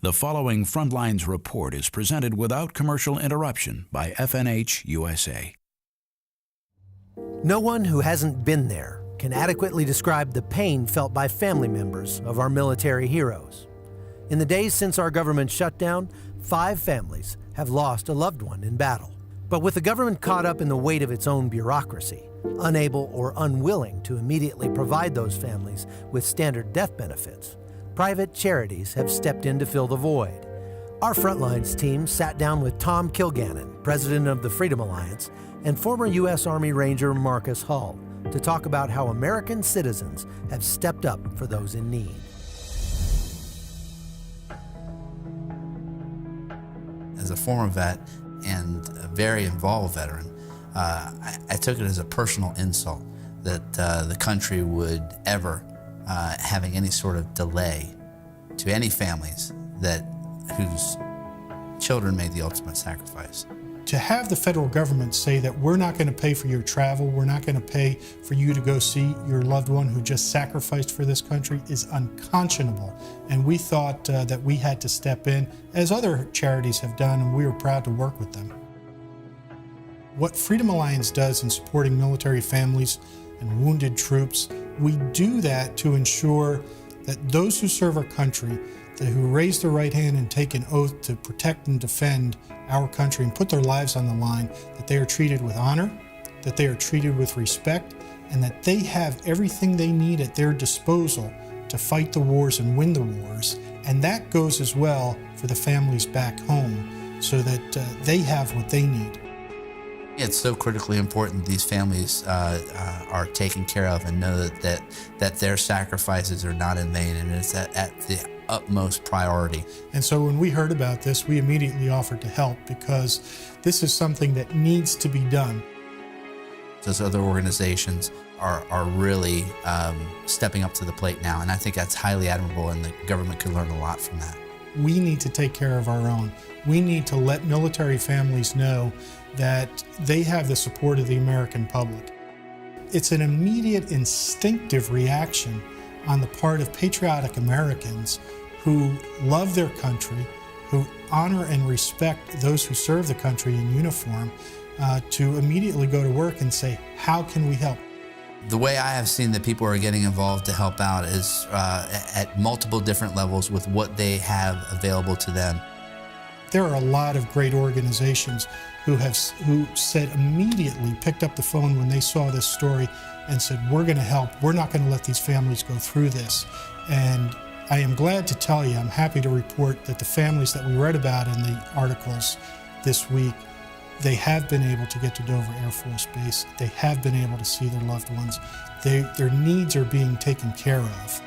The following Frontlines report is presented without commercial interruption by FNH USA. No one who hasn't been there can adequately describe the pain felt by family members of our military heroes. In the days since our government shutdown, 5 families have lost a loved one in battle. But with the government caught up in the weight of its own bureaucracy, unable or unwilling to immediately provide those families with standard death benefits, private charities have stepped in to fill the void. Our Frontlines team sat down with Tom Kilgannon, president of the Freedom Alliance, and former U.S. Army Ranger Marcus Hull to talk about how American citizens have stepped up for those in need. As a former vet and a very involved veteran, I took it as a personal insult that the country would ever having any sort of delay to any families whose children made the ultimate sacrifice. To have the federal government say that we're not going to pay for your travel, we're not going to pay for you to go see your loved one who just sacrificed for this country is unconscionable. And we thought that we had to step in, as other charities have done, and we were proud to work with them. What Freedom Alliance does in supporting military families and wounded troops, we do that to ensure that those who serve our country, who raise their right hand and take an oath to protect and defend our country and put their lives on the line, that they are treated with honor, that they are treated with respect, and that they have everything they need at their disposal to fight the wars and win the wars. And that goes as well for the families back home, so that they have what they need. It's so critically important these families are taken care of and know that their sacrifices are not in vain, and it's at the utmost priority. And so when we heard about this, we immediately offered to help, because this is something that needs to be done. Those other organizations are really stepping up to the plate now, and I think that's highly admirable, and the government could learn a lot from that. We need to take care of our own. We need to let military families know that they have the support of the American public. It's an immediate, instinctive reaction on the part of patriotic Americans who love their country, who honor and respect those who serve the country in uniform, to immediately go to work and say, how can we help? The way I have seen that people are getting involved to help out is at multiple different levels with what they have available to them. There are a lot of great organizations who said immediately, picked up the phone when they saw this story and said, we're going to help. We're not going to let these families go through this. And I am glad to tell you, I'm happy to report that the families that we read about in the articles this week, they have been able to get to Dover Air Force Base. They have been able to see their loved ones. Their needs are being taken care of.